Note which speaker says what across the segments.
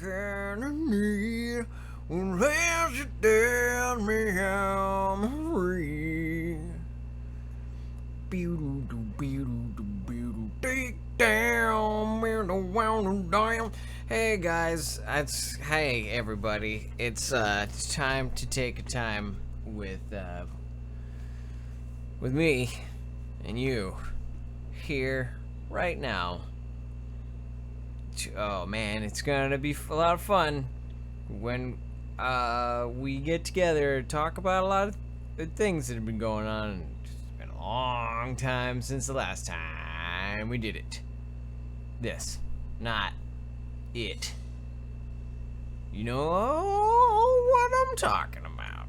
Speaker 1: kind of need unless you tell me I'm free. Take down, down. Hey guys, hey everybody. It's time to take a time with me and you here right now. Oh man, it's gonna be a lot of fun when we get together to talk about a lot of things that have been going on. It's been a long time since the last time we did it. This, not it. You know what I'm talking about.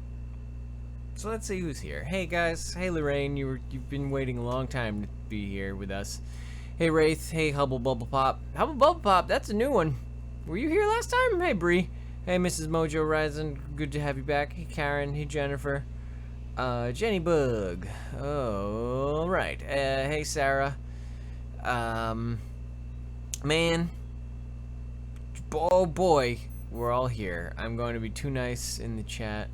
Speaker 1: So let's see who's here. Hey guys, hey Lorraine, you've been waiting a long time to be here with us. Hey Rathe, hey Hubble Bubble Pop. Hubble Bubble Pop, that's a new one. Were you here last time? Hey Bree. Hey Mrs. Mojo Rising, good to have you back. Hey Karen, hey Jennifer. Jenny Bug. Oh, right. Hey Sarah. Man. Oh boy, we're all here. I'm going to be too nice in the chat.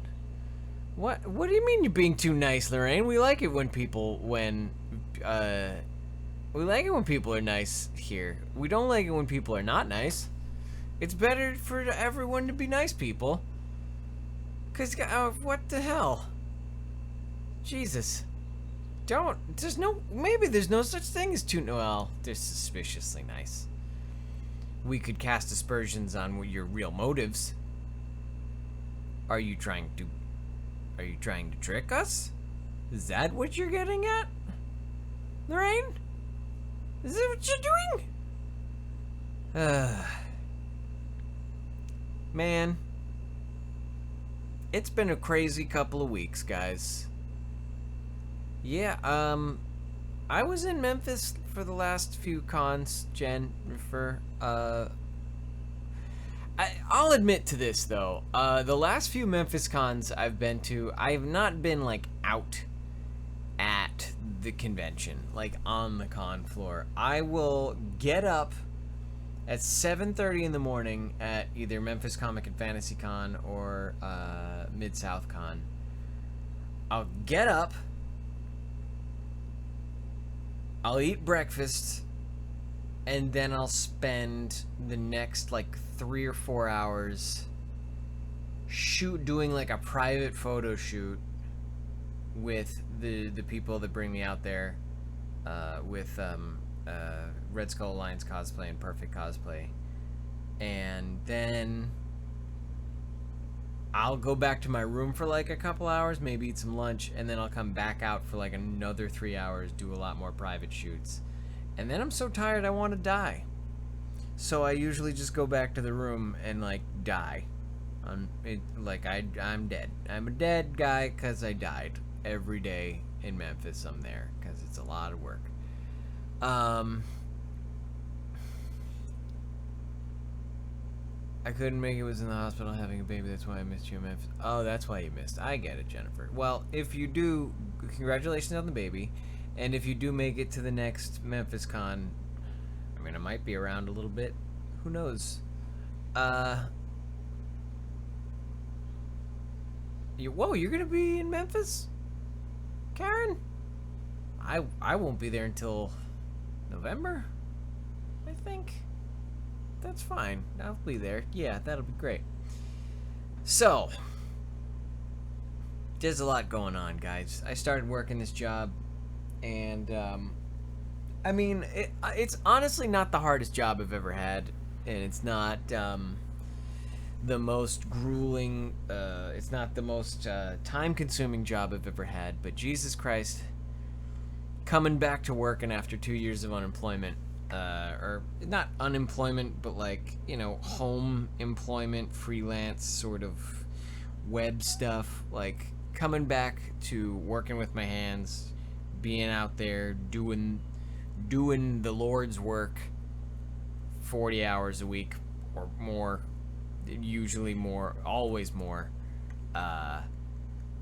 Speaker 1: What do you mean you're being too nice, Lorraine? We like it when people we like it when people are nice here. We don't like it when people are not nice. It's better for everyone to be nice people. Cause what the hell? Jesus. Maybe there's no such thing as too, well, they're suspiciously nice. We could cast aspersions on your real motives. Are you trying to trick us? Is that what you're getting at? Lorraine? Is that what you're doing? Man. It's been a crazy couple of weeks, guys. Yeah, I was in Memphis for the last few cons, Jennifer. I'll admit to this, though. The last few Memphis cons I've been to, I've not been, like, out at the convention, like, on the con floor. I will get up at 7:30 in the morning at either Memphis Comic and Fantasy Con or Mid-South Con. I'll get up, I'll eat breakfast, and then I'll spend the next like 3 or 4 hours doing like a private photo shoot with the people that bring me out there, with Red Skull Alliance Cosplay and Perfect Cosplay, and then I'll go back to my room for like a couple hours, maybe eat some lunch, and then I'll come back out for like another 3 hours, do a lot more private shoots. And then I'm so tired I want to die. So I usually just go back to the room and like die. I'm dead. I'm a dead guy because I died. Every day in Memphis I'm there because it's a lot of work. I couldn't make it, was in the hospital having a baby, that's why I missed you in Memphis. Oh, that's why you missed. I get it, Jennifer. Well, if you do, congratulations on the baby. And if you do make it to the next Memphis Con, I mean, I might be around a little bit. Who knows? Whoa, you're gonna be in Memphis? Karen? I won't be there until November, I think. That's fine. I'll be there. Yeah, that'll be great. So, there's a lot going on, guys. I started working this job, and I mean, it's honestly not the hardest job I've ever had, and it's not the most grueling, it's not the most time-consuming job I've ever had, but Jesus Christ, coming back to working after 2 years of unemployment, or not unemployment, but like, you know, home employment, freelance sort of web stuff, like coming back to working with my hands, being out there doing the Lord's work 40 hours a week or more, usually more, always more.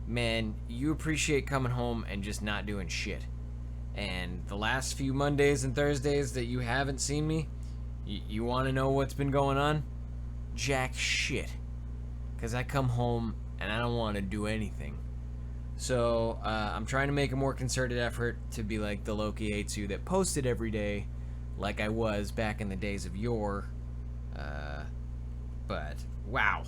Speaker 1: Man, you appreciate coming home and just not doing shit. And the last few Mondays and Thursdays that you haven't seen me, you want to know what's been going on? jack shit. Because I come home and I don't want to do anything. So I'm trying to make a more concerted effort to be like the Loki hates you that posted every day, like I was back in the days of yore. But wow,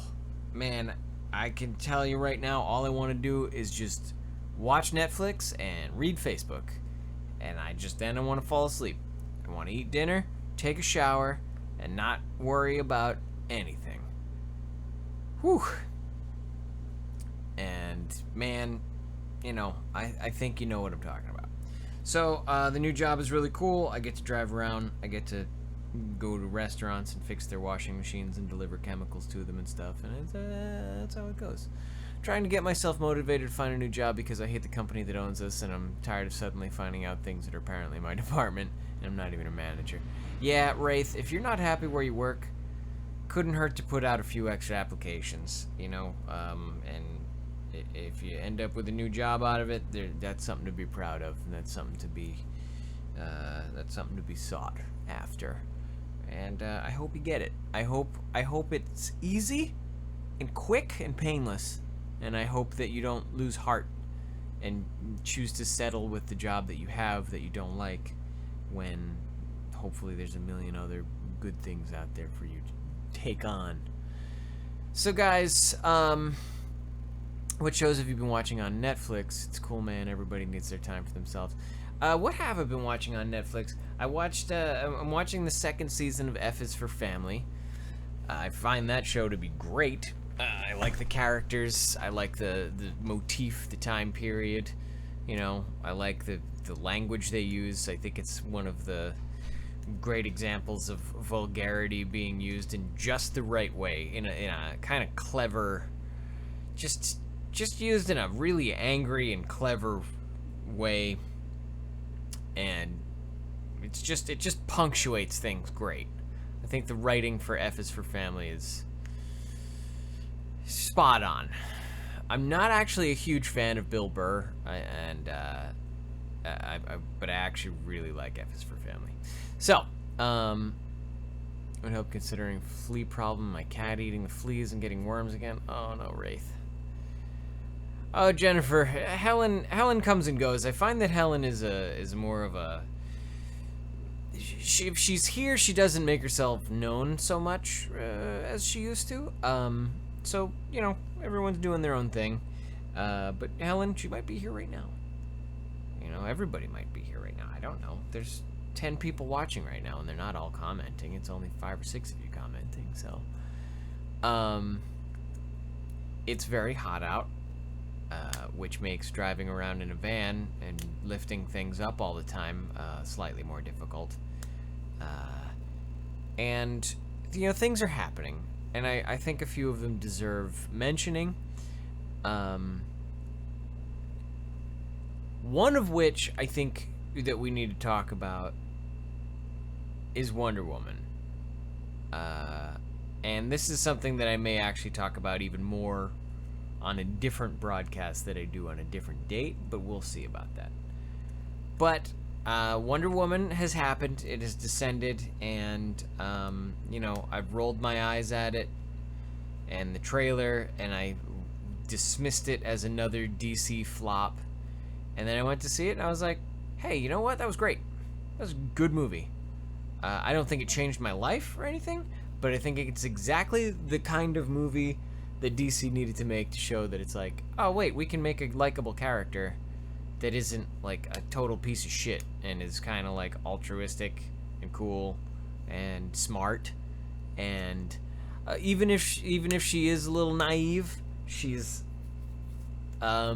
Speaker 1: man, I can tell you right now, all I want to do is just watch Netflix and read Facebook, and then I want to fall asleep. I want to eat dinner, take a shower, and not worry about anything. Whew. And man, you know, I think you know what I'm talking about. So the new job is really cool. I get to drive around. I get to go to restaurants and fix their washing machines and deliver chemicals to them and stuff. And that's how it goes. Trying to get myself motivated to find a new job because I hate the company that owns us, and I'm tired of suddenly finding out things that are apparently my department, and I'm not even a manager. Yeah, Rathe, if you're not happy where you work, couldn't hurt to put out a few extra applications, you know, and if you end up with a new job out of it, that's something to be proud of, and that's something to be sought after. And I hope you get it. I hope it's easy and quick and painless, and I hope that you don't lose heart and choose to settle with the job that you have that you don't like, when hopefully there's a million other good things out there for you to take on. So guys, what shows have you been watching on Netflix? It's cool, man. Everybody needs their time for themselves. What have I been watching on Netflix? I'm watching the second season of F is for Family. I find that show to be great. I like the characters. I like the motif, the time period. You know, I like the language they use. I think it's one of the great examples of vulgarity being used in just the right way, in a kind of clever, just used in a really angry and clever way, and it just punctuates things great. I think the writing for F is for Family is spot on. I'm not actually a huge fan of Bill Burr, but I actually really like F is for Family. So, I would hope, considering flea problem, my cat eating the fleas and getting worms again. Oh no, Rathe. Oh, Jennifer, Helen comes and goes. I find that Helen is more of a. If she's here, she doesn't make herself known so much as she used to. So you know, everyone's doing their own thing. But Helen, she might be here right now. You know, everybody might be here right now. I don't know. There's 10 people watching right now, and they're not all commenting. It's only 5 or 6 of you commenting. So, it's very hot out. Which makes driving around in a van and lifting things up all the time slightly more difficult. And, you know, things are happening, and I think a few of them deserve mentioning. One of which I think that we need to talk about is Wonder Woman. And this is something that I may actually talk about even more on a different broadcast that I do on a different date, but we'll see about that. But Wonder Woman has happened. It has descended, and you know, I've rolled my eyes at it and the trailer, and I dismissed it as another DC flop. And then I went to see it, and I was like, hey, you know what? That was great. That was a good movie. I don't think it changed my life or anything, but I think it's exactly the kind of movie that DC needed to make to show that it's like, oh wait, we can make a likable character that isn't like a total piece of shit and is kind of like altruistic and cool and smart, and even if she is a little naive, she's a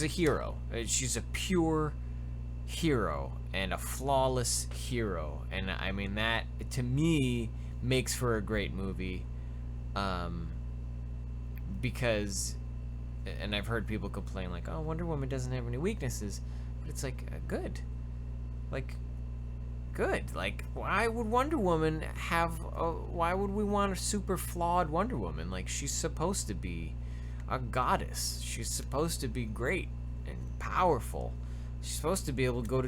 Speaker 1: hero. She's a pure hero and a flawless hero, and I mean, that to me makes for a great movie. Because, and I've heard people complain like, oh, Wonder Woman doesn't have any weaknesses, but it's like, good. Like, why would Wonder Woman why would we want a super flawed Wonder Woman? Like, she's supposed to be a goddess. She's supposed to be great and powerful. She's supposed to be able to go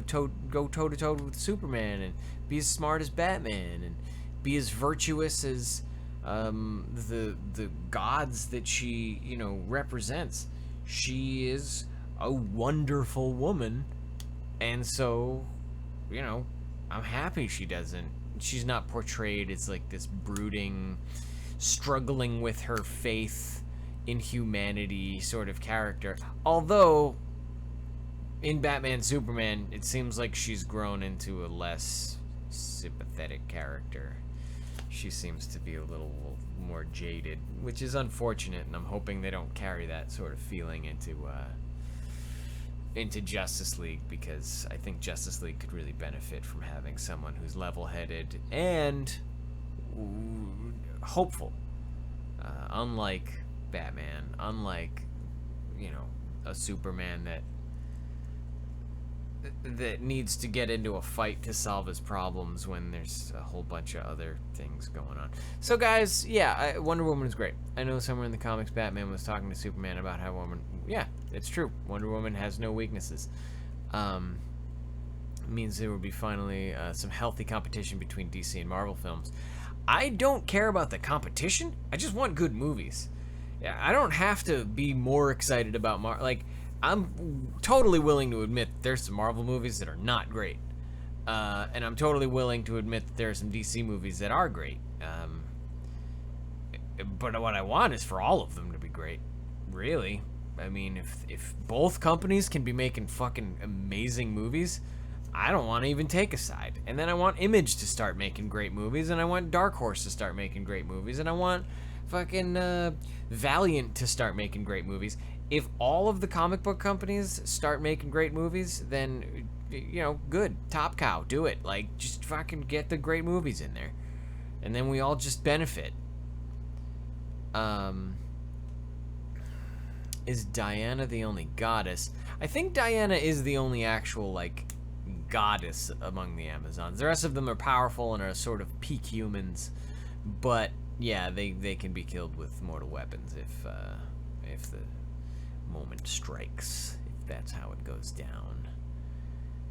Speaker 1: toe to toe with Superman and be as smart as Batman and be as virtuous as the gods that she, you know, represents. She is a wonderful woman, and so, you know, I'm happy she doesn't. She's not portrayed as like this brooding, struggling with her faith in humanity sort of character. Although in Batman Superman, it seems like she's grown into a less sympathetic character. She seems to be a little more jaded, which is unfortunate, and I'm hoping they don't carry that sort of feeling into Justice League, because I think Justice League could really benefit from having someone who's level-headed and hopeful. Unlike Batman, unlike, you know, a Superman that needs to get into a fight to solve his problems when there's a whole bunch of other things going on. So guys, yeah, Wonder Woman is great. I know somewhere in the comics Batman was talking to Superman about how yeah, it's true. Wonder Woman has no weaknesses. Means there will be finally some healthy competition between DC and Marvel films. I don't care about the competition. I just want good movies. Yeah, I don't have to be more excited about Marvel. Like, I'm totally willing to admit there's some Marvel movies that are not great. And I'm totally willing to admit that there are some DC movies that are great. But what I want is for all of them to be great. Really. I mean, if both companies can be making fucking amazing movies, I don't want to even take a side. And then I want Image to start making great movies, and I want Dark Horse to start making great movies, and I want fucking Valiant to start making great movies. If all of the comic book companies start making great movies, then, you know, good. Top cow, do it. Like, just fucking get the great movies in there. And then we all just benefit. Is Diana the only goddess? I think Diana is the only actual, like, goddess among the Amazons. The rest of them are powerful and are sort of peak humans. But, yeah, they can be killed with mortal weapons if the moment strikes, if that's how it goes down.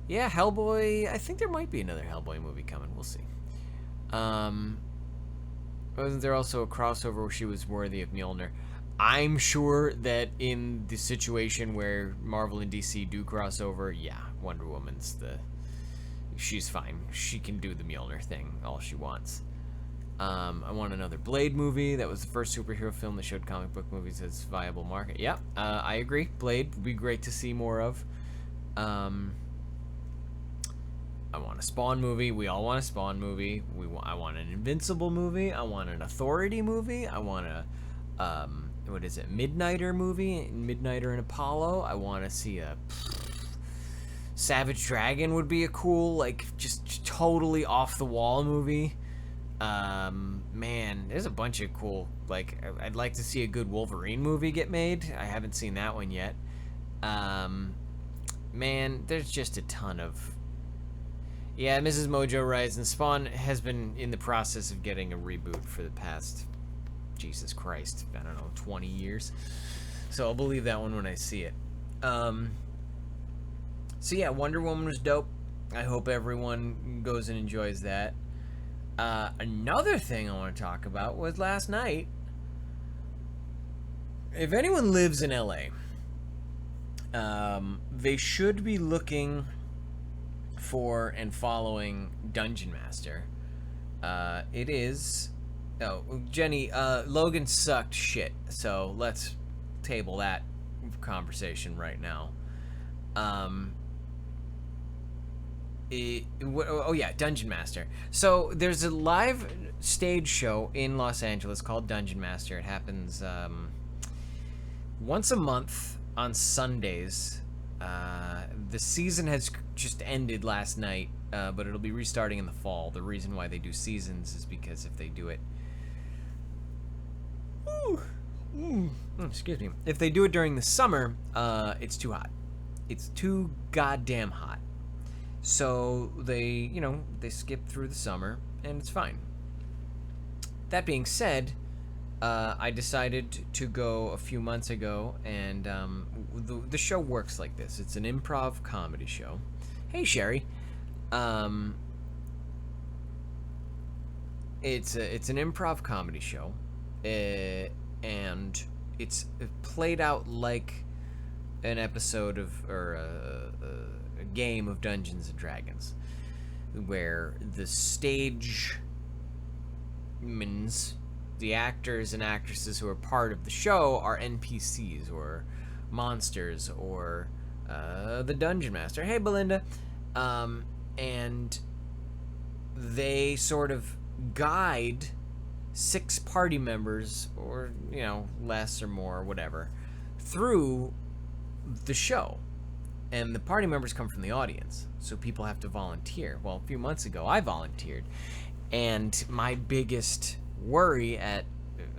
Speaker 1: Yeah, Hellboy, I think there might be another Hellboy movie coming. We'll see. Wasn't there also a crossover where she was worthy of Mjolnir? I'm sure that in the situation where Marvel and DC do crossover, yeah, Wonder Woman's she's fine. She can do the Mjolnir thing all she wants. I want another Blade movie. That was the first superhero film that showed comic book movies as viable market. Yeah, I agree. Blade would be great to see more of. I want a Spawn movie. We all want a Spawn movie. I want an Invincible movie. I want an Authority movie. I want a what is it? Midnighter movie. Midnighter and Apollo. I want to see a Savage Dragon. Would be a cool, like, just totally off the wall movie. Man, there's a bunch of cool, like, I'd like to see a good Wolverine movie get made. I haven't seen that one yet. Man, there's just a ton of... Yeah, Mrs. Mojo writes, and Spawn has been in the process of getting a reboot for the past, Jesus Christ, I don't know, 20 years. So I'll believe that one when I see it. So yeah, Wonder Woman was dope. I hope everyone goes and enjoys that. Another thing I want to talk about was last night. If anyone lives in LA, they should be looking for and following Dungeon Master. It is... Oh, Jenny, Logan sucked shit, so let's table that conversation right now. Oh yeah, Dungeon Master. So there's a live stage show in Los Angeles called Dungeon Master. It happens once a month on Sundays. The season has just ended last night, but it'll be restarting in the fall. The reason why they do seasons is because if they do it... excuse me. If they do it during the summer, it's too hot. It's too goddamn hot. So they skip through the summer, and it's fine. That being said, I decided to go a few months ago, and the show works like this. It's an improv comedy show. Hey, Sherry. It's an improv comedy show, and it's played out like an episode of or a game of Dungeons and Dragons, where the stage the actors and actresses who are part of the show are NPCs or monsters or the dungeon master. Hey, Belinda. And they sort of guide 6 party members, or, less or more, whatever, through the show. And the party members come from the audience, so people have to volunteer. Well, a few months ago, I volunteered. And my biggest worry at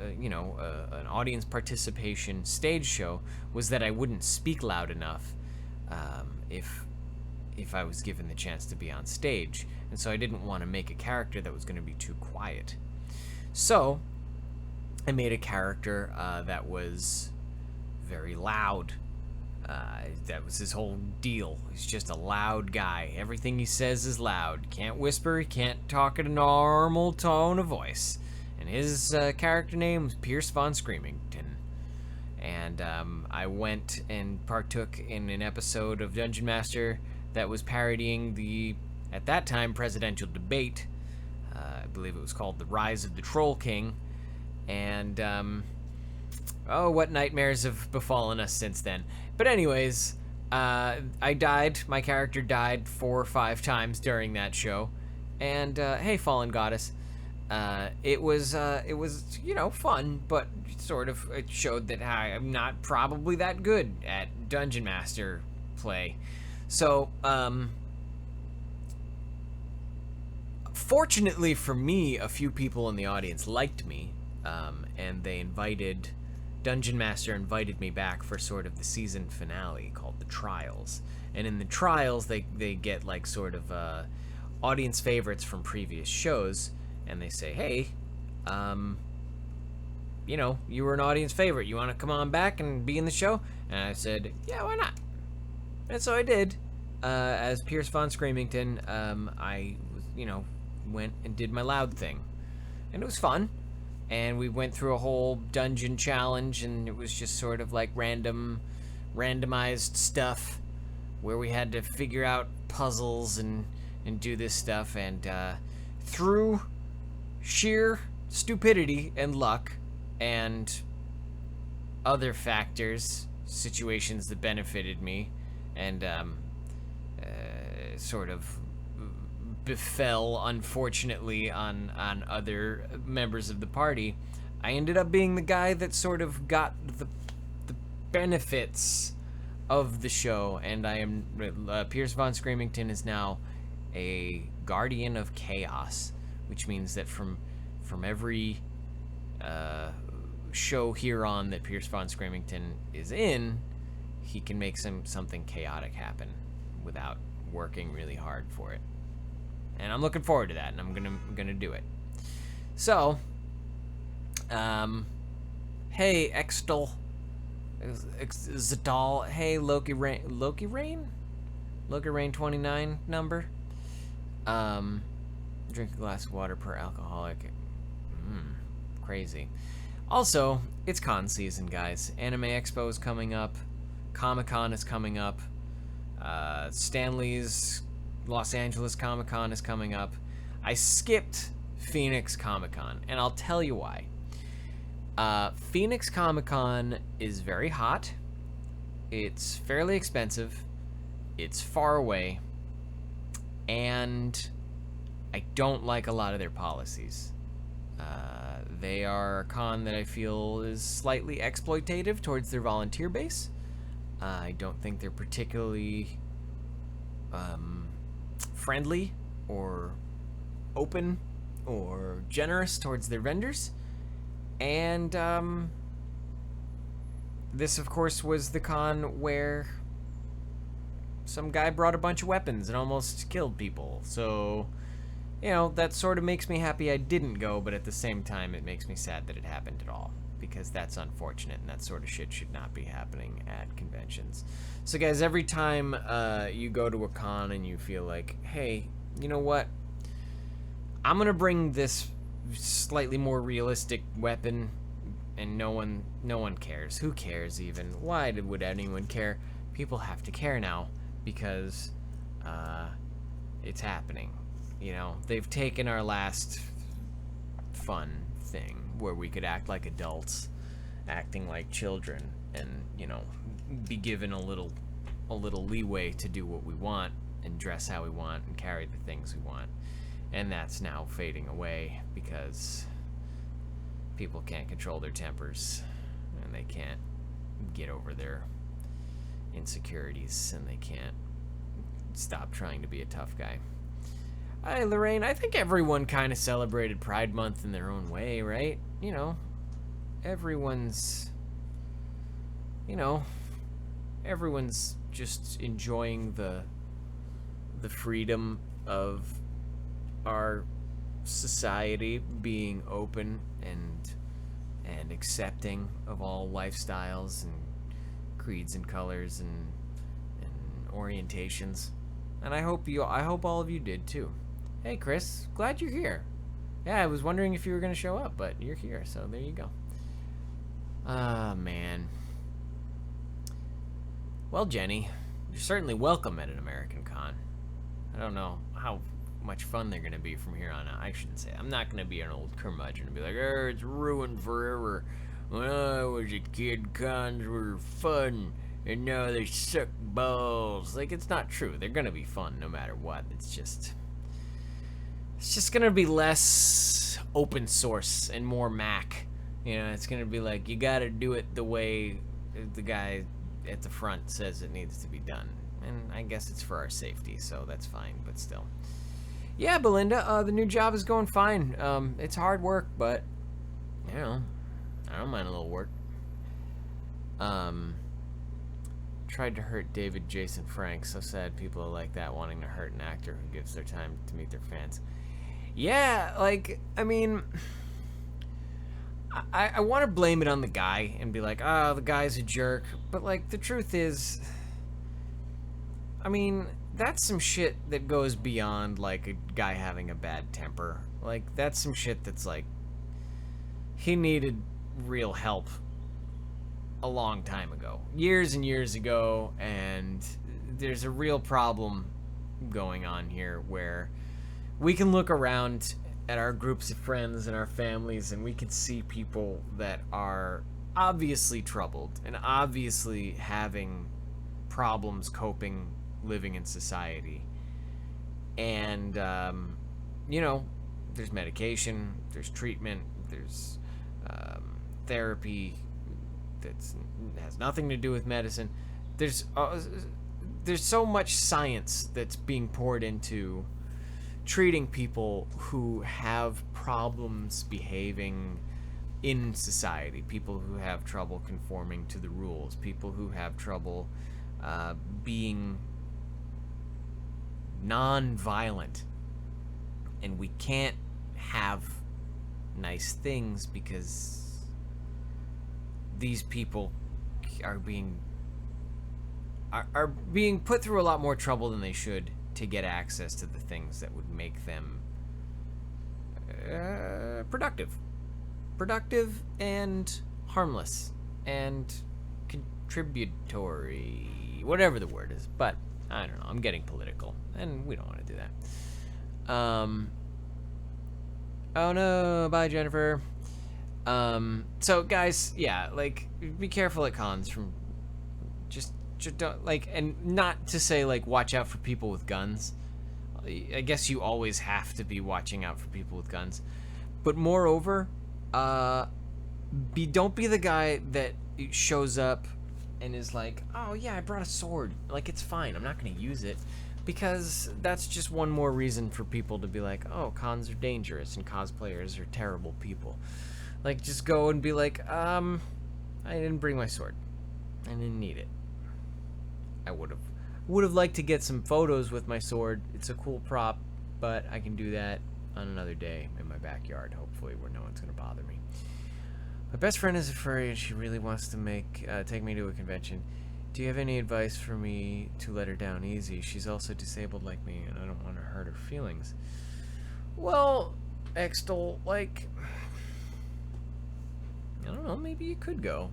Speaker 1: an audience participation stage show was that I wouldn't speak loud enough if I was given the chance to be on stage. And so I didn't want to make a character that was going to be too quiet. So I made a character that was very loud. That was his whole deal. He's just a loud guy. Everything he says is loud. Can't whisper. He can't talk at a normal tone of voice. And his character name was Pierce Von Screamington. And I went and partook in an episode of Dungeon Master that was parodying the, at that time, presidential debate. I believe it was called The Rise of the Troll King. And, what nightmares have befallen us since then. But anyways, I died. My character died 4 or 5 times during that show. And, hey, Fallen Goddess. It was fun, but sort of it showed that I'm not probably that good at Dungeon Master play. So, fortunately for me, a few people in the audience liked me, and Dungeon Master invited me back for sort of the season finale called The Trials. And in The Trials, they get like sort of audience favorites from previous shows, and they say, hey, you were an audience favorite. You want to come on back and be in the show? And I said, yeah, why not? And so I did. As Pierce Von Screamington, I went and did my loud thing. And it was fun. And we went through a whole dungeon challenge, and it was just sort of like randomized stuff where we had to figure out puzzles and do this stuff. And through sheer stupidity and luck and other factors, situations that benefited me, and sort of befell, unfortunately, on other members of the party, I ended up being the guy that sort of got the benefits of the show, and I am Pierce Von Screamington is now a guardian of chaos, which means that from every show here on that Pierce Von Screamington is in, he can make something chaotic happen without working really hard for it. And I'm looking forward to that, and I'm gonna do it. So, hey, Extal, Zadal, hey, Loki Rain 29 number. Drink a glass of water per alcoholic. Crazy. Also, it's con season, guys. Anime Expo is coming up. ComicCon is coming up. Stanley's Los Angeles Comic-Con is coming up. I skipped Phoenix Comic-Con, and I'll tell you why. Phoenix Comic-Con is very hot. It's fairly expensive. It's far away. And I don't like a lot of their policies. They are a con that I feel is slightly exploitative towards their volunteer base. I don't think they're particularly friendly or open or generous towards their vendors. And this, of course, was the con where some guy brought a bunch of weapons and almost killed people. So, that sort of makes me happy I didn't go, but at the same time, it makes me sad that it happened at all, because that's unfortunate, and that sort of shit should not be happening at conventions. So, guys, every time you go to a con and you feel like, hey, you know what? I'm going to bring this slightly more realistic weapon, and no one cares. Who cares even? Why would anyone care? People have to care now because it's happening. You know, they've taken our last fun thing where we could act like adults, acting like children, and you know, be given a little leeway to do what we want and dress how we want and carry the things we want. And that's now fading away because people can't control their tempers, and they can't get over their insecurities, and they can't stop trying to be a tough guy. Hi, Lorraine. I think everyone kind of celebrated Pride Month in their own way, right? You know, everyone's just enjoying the freedom of our society being open and accepting of all lifestyles and creeds and colors and orientations. And I hope all of you did too. Hey Chris, glad you're here. Yeah, I was wondering if you were going to show up, but you're here, so there you go. Ah, man. Well, Jenny, you're certainly welcome at an American Con. I don't know how much fun they're going to be from here on out. I shouldn't say that. I'm not going to be an old curmudgeon and be like, oh, it's ruined forever. When I was a kid, cons were fun, and now they suck balls. Like, it's not true. They're going to be fun no matter what. It's just going to be less open source and more Mac. You know, it's going to be like, you got to do it the way the guy at the front says it needs to be done. And I guess it's for our safety, so that's fine, but still. Yeah, Belinda, the new job is going fine. It's hard work, but, you know, I don't mind a little work. Tried to hurt David Jason Frank. So sad people are like that, wanting to hurt an actor who gives their time to meet their fans. Yeah, like, I mean, I want to blame it on the guy and be like, oh, the guy's a jerk. But, like, the truth is, I mean, that's some shit that goes beyond, like, a guy having a bad temper. Like, that's some shit that's, like, he needed real help a long time ago. Years and years ago, and there's a real problem going on here where we can look around at our groups of friends and our families, and we can see people that are obviously troubled and obviously having problems coping, living in society. And, you know, there's medication, there's treatment, there's therapy that has nothing to do with medicine. There's so much science that's being poured into treating people who have problems behaving in society, people who have trouble conforming to the rules, people who have trouble being non-violent. And we can't have nice things because these people are being put through a lot more trouble than they should to get access to the things that would make them productive and harmless and contributory, whatever the word is. But I don't know, I'm getting political, and we don't want to do that. Oh no, bye Jennifer. So guys, yeah, like, be careful at cons. From just don't, like, and not to say, like, watch out for people with guns. I guess you always have to be watching out for people with guns, but moreover, don't be the guy that shows up and is like, oh yeah, I brought a sword, like, it's fine, I'm not gonna use it, because that's just one more reason for people to be like, oh, cons are dangerous and cosplayers are terrible people. Like, just go and be like, I didn't bring my sword, I didn't need it. I would have liked to get some photos with my sword. It's a cool prop, but I can do that on another day in my backyard, hopefully, where no one's gonna bother me. My best friend is a furry, and she really wants to take me to a convention. Do you have any advice for me to let her down easy? She's also disabled like me, and I don't want to hurt her feelings. Well, Extol, like, I don't know, maybe you could go.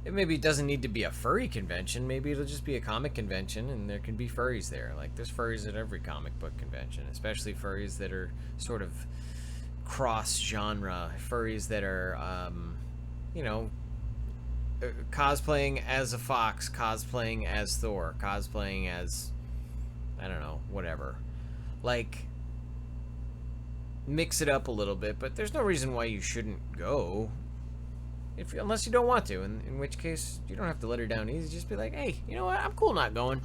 Speaker 1: Maybe it doesn't need to be a furry convention. Maybe it'll just be a comic convention, and there can be furries there. Like, there's furries at every comic book convention, especially furries that are sort of cross-genre. Furries that are, you know, cosplaying as a fox, cosplaying as Thor, cosplaying as, I don't know, whatever. Like, mix it up a little bit, but there's no reason why you shouldn't go. Unless you don't want to, in which case you don't have to let her down easy. Just be like, hey, you know what? I'm cool not going.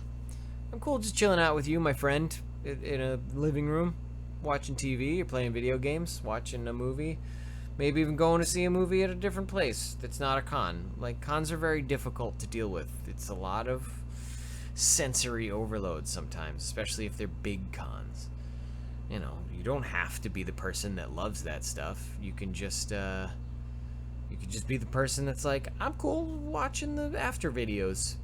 Speaker 1: I'm cool just chilling out with you, my friend, in a living room, watching TV or playing video games, watching a movie, maybe even going to see a movie at a different place that's not a con. Like, cons are very difficult to deal with. It's a lot of sensory overload sometimes, especially if they're big cons. You know, you don't have to be the person that loves that stuff. You can just be the person that's like, I'm cool watching the after videos.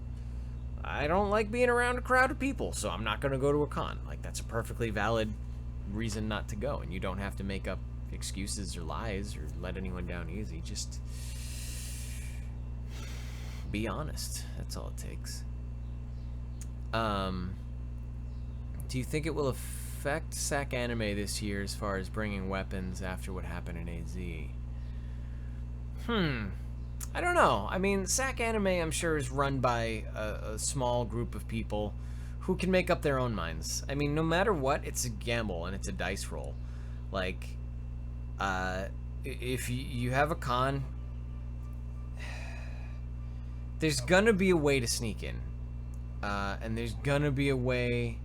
Speaker 1: I don't like being around a crowd of people, so I'm not going to go to a con. Like, that's a perfectly valid reason not to go, and you don't have to make up excuses or lies or let anyone down easy. Just be honest. That's all it takes. Do you think it will affect SAC Anime this year as far as bringing weapons after what happened in AZ? I don't know. I mean, SAC Anime, I'm sure, is run by a small group of people who can make up their own minds. I mean, no matter what, it's a gamble and it's a dice roll. Like, if you have a con, there's gonna be a way to sneak in. And there's gonna be a way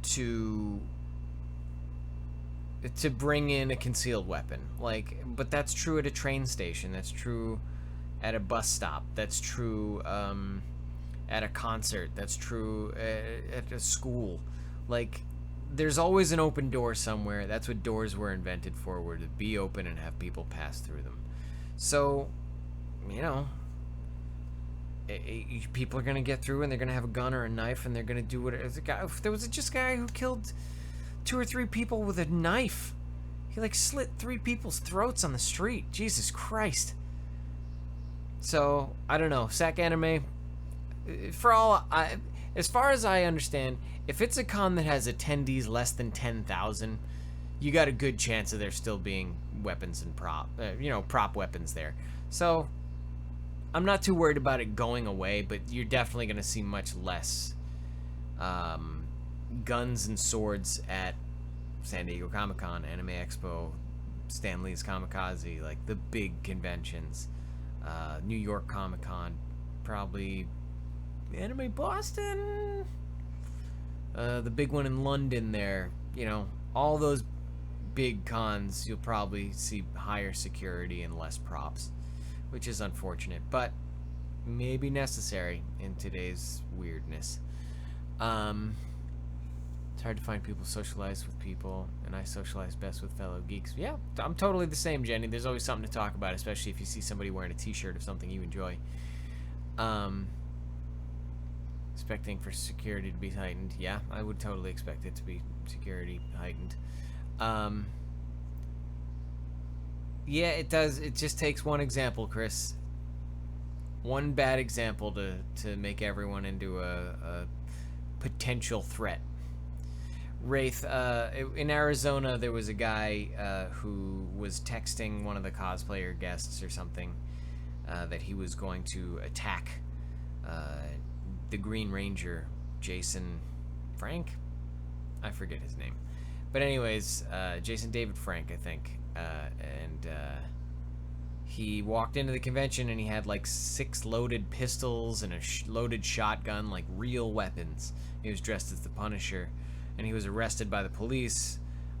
Speaker 1: to bring in a concealed weapon. Like, but that's true at a train station. That's true at a bus stop. That's true at a concert. That's true at a school. Like, there's always an open door somewhere. That's what doors were invented for, were to be open and have people pass through them. So, you know, people are gonna get through, and they're gonna have a gun or a knife, and they're gonna do whatever. There was just a guy who killed 2 or 3 people with a knife. He like slit 3 people's throats on the street. Jesus Christ. So I don't know. SAC Anime, as far as I understand, if it's a con that has attendees less than 10,000, you got a good chance of there still being weapons and prop weapons there. So I'm not too worried about it going away, but you're definitely going to see much less guns and swords at San Diego Comic-Con, Anime Expo, Stanley's Kamikaze, like the big conventions. New York Comic-Con, probably Anime Boston, the big one in London there. You know, all those big cons, you'll probably see higher security and less props, which is unfortunate, but maybe necessary in today's weirdness. It's hard to find people socialize with people, and I socialize best with fellow geeks. Yeah, I'm totally the same, Jenny. There's always something to talk about, especially if you see somebody wearing a t-shirt of something you enjoy. Expecting for security to be heightened. Yeah, I would totally expect it to be security heightened. Yeah, it does. It just takes one example, Chris. One bad example to make everyone into a potential threat. Rathe, in Arizona, there was a guy who was texting one of the cosplayer guests or something that he was going to attack the Green Ranger, Jason Frank? I forget his name. But anyways, Jason David Frank, I think. And he walked into the convention and he had like 6 loaded pistols and a loaded shotgun, like real weapons. He was dressed as the Punisher. And he was arrested by the police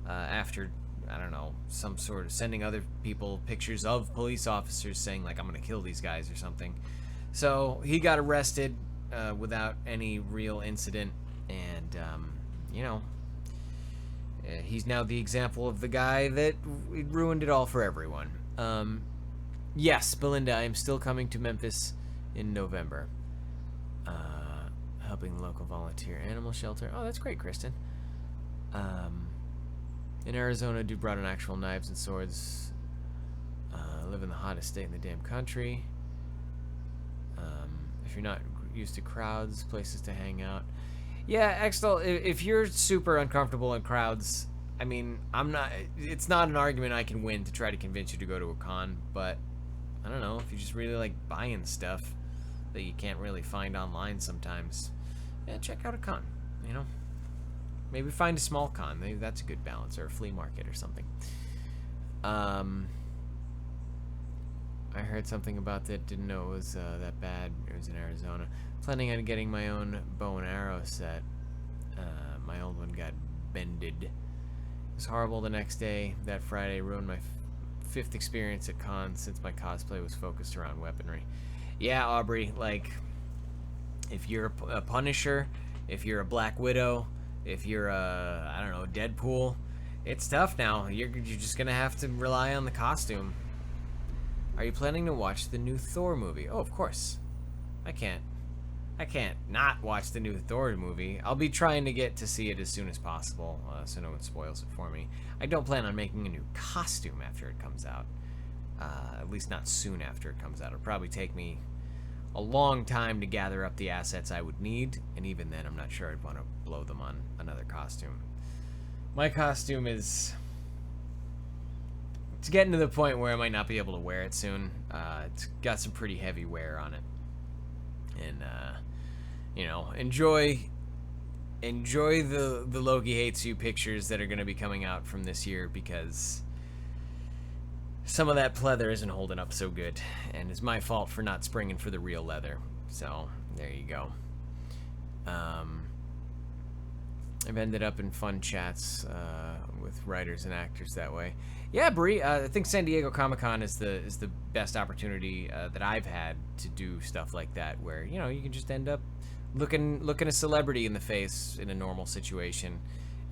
Speaker 1: after, I don't know, some sort of sending other people pictures of police officers saying, like, I'm going to kill these guys or something. So he got arrested without any real incident. And, you know, he's now the example of the guy that ruined it all for everyone. Yes, Belinda, I am still coming to Memphis in November. Helping local volunteer animal shelter. Oh, that's great, Kristen. In Arizona, dude brought in actual knives and swords. Live in the hottest state in the damn country. If you're not used to crowds, places to hang out. Yeah, Extol, if you're super uncomfortable in crowds, I mean, it's not an argument I can win to try to convince you to go to a con, but I don't know, if you just really like buying stuff that you can't really find online sometimes, yeah, check out a con, you know? Maybe find a small con, maybe that's a good balance, or a flea market or something. I heard something about that, didn't know it was that bad. It was in Arizona. Planning on getting my own bow and arrow set. My old one got bended. It was horrible the next day. That Friday ruined my fifth experience at cons since my cosplay was focused around weaponry. Yeah, Aubrey, like, if you're a Punisher, if you're a Black Widow, if you're a, I don't know, Deadpool, it's tough now. You're just gonna have to rely on the costume. Are you planning to watch the new Thor movie? Oh, of course. I can't not watch the new Thor movie. I'll be trying to get to see it as soon as possible, so no one spoils it for me. I don't plan on making a new costume after it comes out. At least not soon after it comes out. It'll probably take me a long time to gather up the assets I would need, and even then I'm not sure I'd want to blow them on another costume. My costume is... It's getting to the point where I might not be able to wear it soon. It's got some pretty heavy wear on it. And, you know, enjoy the Loki Hates You pictures that are going to be coming out from this year, because some of that pleather isn't holding up so good. And it's my fault for not springing for the real leather. So, there you go. I've ended up in fun chats with writers and actors that way. Yeah, Bree, I think San Diego Comic-Con is the best opportunity that I've had to do stuff like that, where, you know, you can just end up looking a celebrity in the face in a normal situation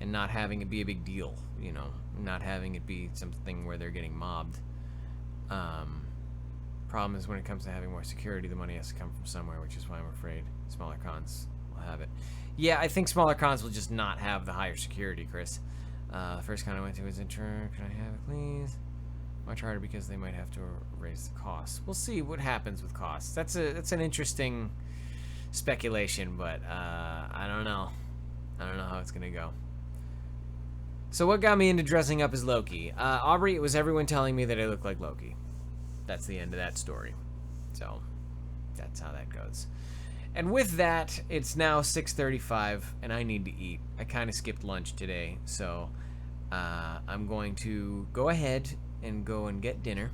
Speaker 1: and not having it be a big deal, you know, not having it be something where they're getting mobbed. Problem is, when it comes to having more security, the money has to come from somewhere, which is why I'm afraid smaller cons will have it. Yeah, I think smaller cons will just not have the higher security, Chris. The first con I went to was intern. Can I have it, please? Much harder because they might have to raise the cost. We'll see what happens with costs. That's an interesting speculation, but I don't know. I don't know how it's gonna go. So what got me into dressing up as Loki? Aubrey, it was everyone telling me that I look like Loki. That's the end of that story. So that's how that goes. And with that, it's now 6:35, and I need to eat. I kind of skipped lunch today, so I'm going to go ahead and go and get dinner.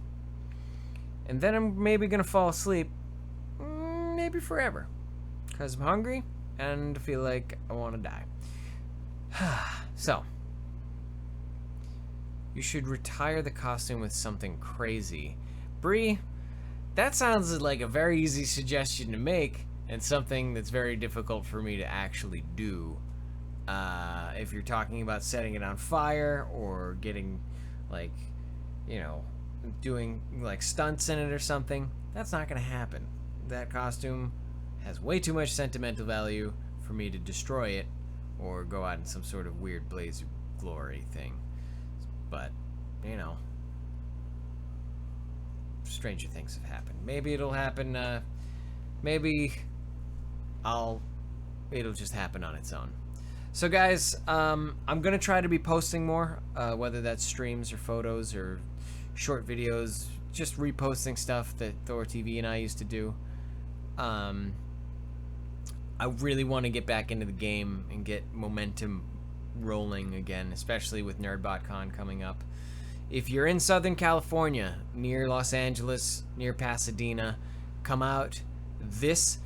Speaker 1: And then I'm maybe going to fall asleep, maybe forever, because I'm hungry and feel like I want to die. So, you should retire the costume with something crazy. Bree, that sounds like a very easy suggestion to make, and something that's very difficult for me to actually do. If you're talking about setting it on fire or getting, like, you know, doing like stunts in it or something, that's not gonna happen. That costume has way too much sentimental value for me to destroy it or go out in some sort of weird blaze of glory thing. But, you know, stranger things have happened. Maybe it'll happen, maybe it'll just happen on its own. So guys, I'm gonna try to be posting more, whether that's streams or photos or short videos, just reposting stuff that ThorTV and I used to do. I really want to get back into the game and get momentum rolling again, especially with NerdBotCon coming up. If you're in Southern California, near Los Angeles, near Pasadena, come out this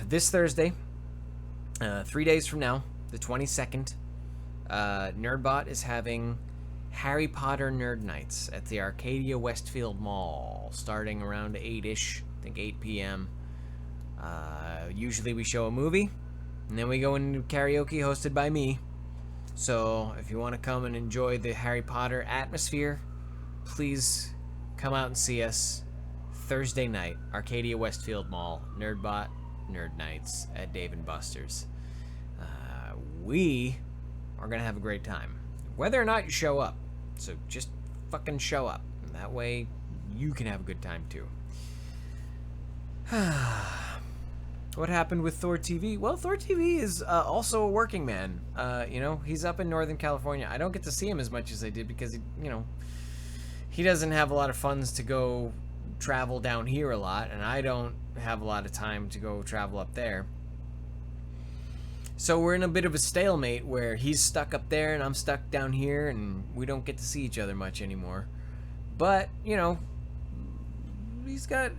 Speaker 1: this Thursday, 3 days from now, the 22nd. NerdBot is having Harry Potter Nerd Nights at the Arcadia Westfield Mall, starting around 8-ish, I think 8 p.m. Usually we show a movie, and then we go into karaoke hosted by me. So if you want to come and enjoy the Harry Potter atmosphere, please come out and see us Thursday night, Arcadia Westfield Mall, NerdBot Nerd Nights at Dave & Buster's. We are going to have a great time. whether or not you show up. So just fucking show up. And that way you can have a good time too. What happened with ThorTV? Well, ThorTV is also a working man. You know, he's up in Northern California. I don't get to see him as much as I did because, you know, he doesn't have a lot of funds to go travel down here a lot, and I don't have a lot of time to go travel up there. So we're in a bit of a stalemate where he's stuck up there and I'm stuck down here, and we don't get to see each other much anymore. But, you know, he's got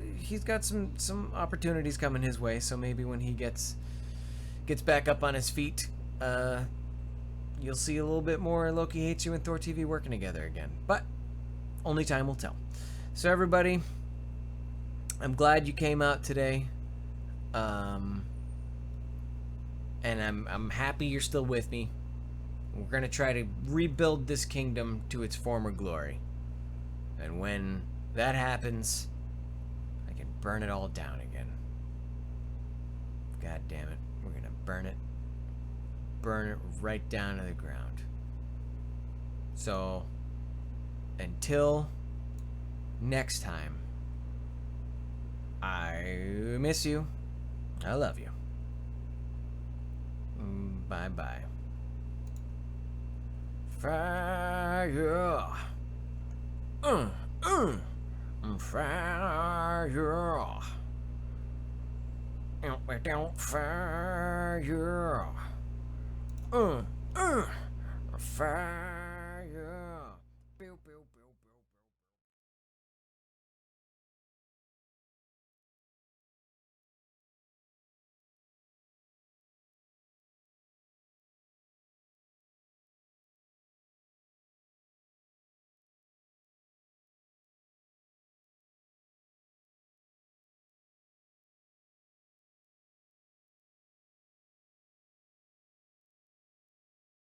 Speaker 1: some opportunities coming his way, so maybe when he gets back up on his feet, you'll see a little bit more Loki Hates You and ThorTV working together again. But only time will tell. So everybody, I'm glad you came out today. And I'm happy you're still with me. We're gonna try to rebuild this kingdom to its former glory. And when that happens, I can burn it all down again. God damn it. We're gonna burn it. Burn it right down to the ground. So, until next time, I miss you. I love you. Bye-bye. Fire. Fire. Fire. Fire.